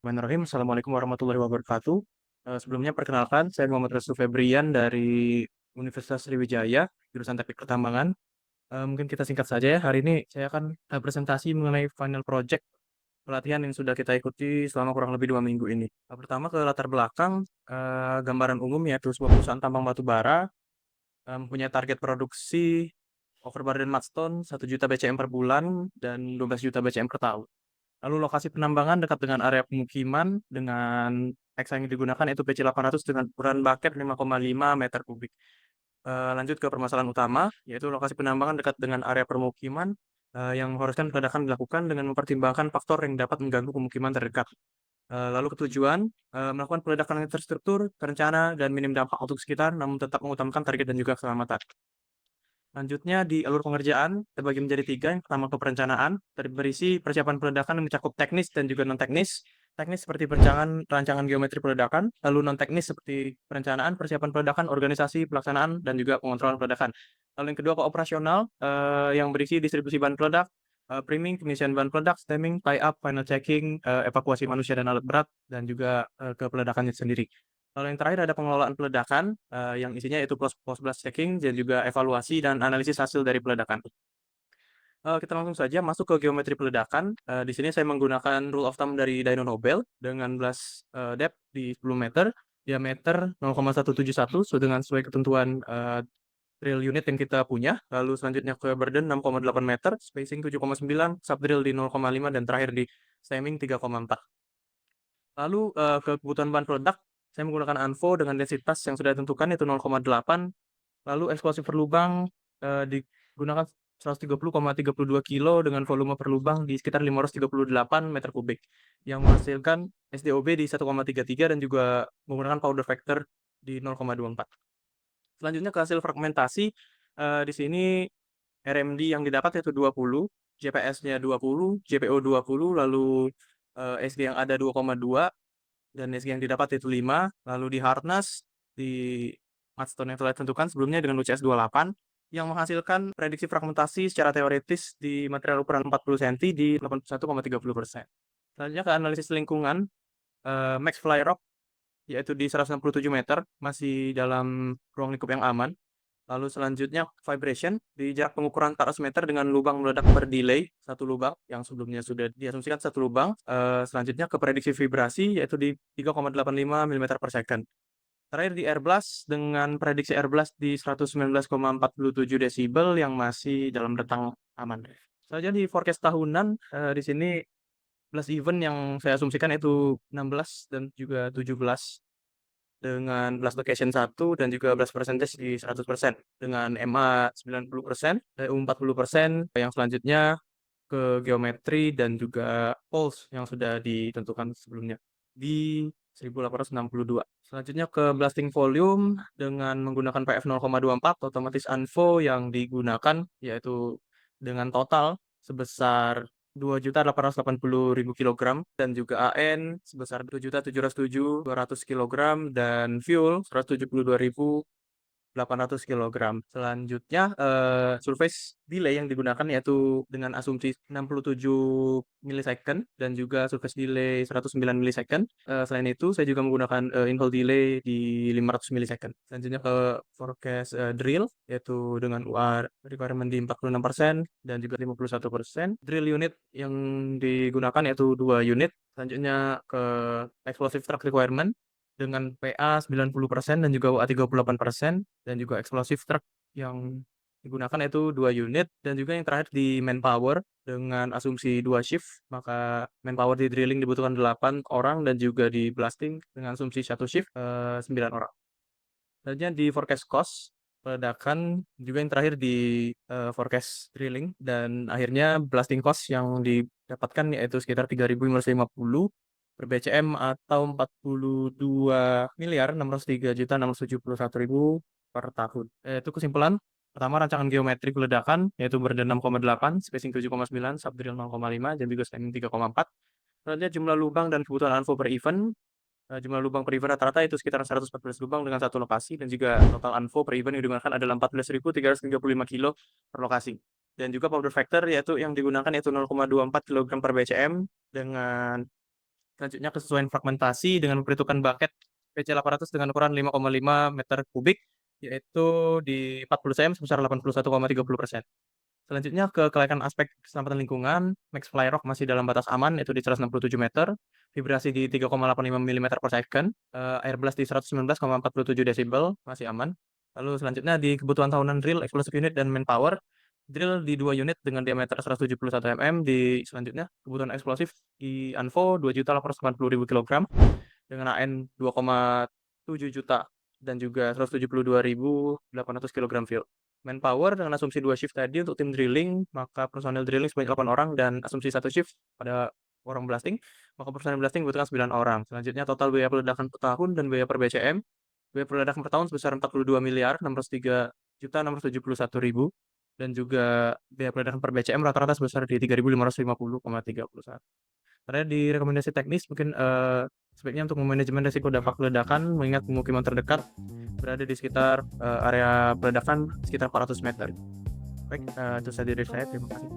Bismillahirrahmanirrahim. Assalamualaikum warahmatullahi wabarakatuh. Sebelumnya perkenalkan, saya Muhammad Restu Febrian dari Universitas Sriwijaya, jurusan Teknik Pertambangan. Mungkin kita singkat saja ya. Hari ini saya akan presentasi mengenai final project pelatihan yang sudah kita ikuti selama kurang lebih 2 minggu ini. Pertama ke latar belakang, gambaran umum yaitu sebuah perusahaan tambang batu bara punya target produksi overburden mudstone 1 juta BCM per bulan dan 12 juta BCM per tahun. Lalu lokasi penambangan dekat dengan area pemukiman dengan hexa yang digunakan yaitu PC800 dengan ukuran bucket 5,5 meter kubik. Lanjut ke permasalahan utama, yaitu lokasi penambangan dekat dengan area permukiman yang mengharuskan peledakan dilakukan dengan mempertimbangkan faktor yang dapat mengganggu pemukiman terdekat. Lalu ketujuan, melakukan peledakan yang terstruktur, terencana, dan minim dampak untuk sekitar, namun tetap mengutamakan target dan juga keselamatan. Selanjutnya di alur pengerjaan terbagi menjadi tiga. Yang pertama ke perencanaan, berisi persiapan peledakan yang mencakup teknis dan juga non-teknis. Teknis seperti rancangan geometri peledakan, lalu non-teknis seperti perencanaan, persiapan peledakan, organisasi, pelaksanaan, dan juga pengontrolan peledakan. Lalu yang kedua ke operasional, yang berisi distribusi bahan peledak, priming, pengisian bahan peledak, stemming, tie-up, final checking, evakuasi manusia dan alat berat, dan juga ke peledakannya sendiri. Lalu yang terakhir ada pengelolaan peledakan, yang isinya itu post-blast checking dan juga evaluasi dan analisis hasil dari peledakan. Kita langsung saja masuk ke geometri peledakan. Di sini saya menggunakan rule of thumb dari Dyno Nobel dengan blast depth di 10 meter, diameter 0,171 sesuai ketentuan drill unit yang kita punya. Lalu selanjutnya ke burden 6,8 meter, spacing 7,9, subdrill di 0,5 dan terakhir di stemming 3,4. Lalu ke kebutuhan bahan peledak, saya menggunakan ANFO dengan densitas yang sudah ditentukan yaitu 0,8. Lalu eksplosif per lubang digunakan 130,32 kilo dengan volume per lubang di sekitar 538 meter kubik yang menghasilkan SDOB di 1,33 dan juga menggunakan powder factor di 0,24. Selanjutnya ke hasil fragmentasi, di sini RMD yang didapat yaitu 20, JPS-nya 20, JPO 20, lalu SG yang ada 2,2 dan SG yang didapat yaitu 5, lalu di hardness di mudstone yang telah ditentukan sebelumnya dengan UCS 28 yang menghasilkan prediksi fragmentasi secara teoritis di material ukuran 40 cm di 81,30%. Selanjutnya ke analisis lingkungan, max fly rock yaitu di 167 meter masih dalam ruang lingkup yang aman. Lalu selanjutnya vibration di jarak pengukuran 400 meter dengan lubang meledak per delay satu lubang yang sebelumnya sudah diasumsikan satu lubang. Selanjutnya ke prediksi vibrasi yaitu di 3,85 mm per second. Terakhir di air blast dengan prediksi air blast di 119,47 desibel yang masih dalam rentang aman. Selanjutnya di forecast tahunan di sini blast event yang saya asumsikan itu 16 dan juga 17 dengan blast location 1 dan juga blast percentage di 100% dengan MA 90%, TU 40%, yang selanjutnya ke geometri dan juga poles yang sudah ditentukan sebelumnya di 1862. Selanjutnya ke blasting volume dengan menggunakan PF 0,24 otomatis ANFO yang digunakan yaitu dengan total sebesar 2.880.000 kilogram dan juga AN sebesar 2.707.200 kilogram dan fuel 172.800 kilogram. Selanjutnya, surface delay yang digunakan yaitu dengan asumsi 67 millisecond dan juga surface delay 109 millisecond. Selain itu, saya juga menggunakan infill delay di 500 millisecond. Selanjutnya ke forecast drill yaitu dengan UR requirement di 46% dan juga 51%. Drill unit yang digunakan yaitu 2 unit. Selanjutnya ke explosive truck requirement dengan PA 90% dan juga UA 38% dan juga explosive truck yang digunakan yaitu 2 unit dan juga yang terakhir di manpower dengan asumsi 2 shift maka manpower di drilling dibutuhkan 8 orang dan juga di blasting dengan asumsi 1 shift 9 orang. Selanjutnya di forecast cost peledakan juga yang terakhir di forecast drilling dan akhirnya blasting cost yang didapatkan yaitu sekitar 3.550 per BCM atau 42.603.671.000 per tahun. Itu kesimpulan. Pertama, rancangan geometri peledakan yaitu burden 6,8, spacing 7,9, subdrill 0,5 dan juga stemming 3,4. Selanjutnya jumlah lubang dan kebutuhan ANFO per event. Jumlah lubang per event rata-rata itu sekitar 114 lubang dengan satu lokasi dan juga total ANFO per event yang digunakan adalah 14.335 kilo per lokasi. Dan juga powder factor yaitu yang digunakan yaitu 0,24 kg per BCM dengan Selanjutnya kesesuaian fragmentasi dengan memperhitungkan bucket PC800 dengan ukuran 5,5 meter kubik, yaitu di 40 cm sebesar 81,30%. Selanjutnya ke kelayakan aspek keselamatan lingkungan, max flyrock masih dalam batas aman, yaitu di 167 meter, vibrasi di 3,85 mm per second, air blast di 119,47 desibel, masih aman. Lalu selanjutnya di kebutuhan tahunan drill, explosive unit, dan manpower, drill di 2 unit dengan diameter 171 mm, di selanjutnya kebutuhan eksplosif di Anvo 2.880.000 kg dengan AN 2,7 juta dan juga 172.800 kg fuel. Manpower dengan asumsi 2 shift tadi untuk tim drilling, maka personel drilling sebanyak 8 orang dan asumsi 1 shift pada orang blasting, maka personel blasting membutuhkan 9 orang. Selanjutnya total biaya peledakan per tahun dan biaya per BCM. Biaya peledakan per tahun sebesar 42 miliar 603 juta 671.000 dan juga biaya peledakan per BCM rata-rata sebesar di 3.550,31. Karena di rekomendasi teknis mungkin sebaiknya untuk memanajemen risiko dampak ledakan mengingat pemukiman terdekat berada di sekitar area peledakan sekitar 400 meter. Baik, itu saja dari saya. Terima kasih.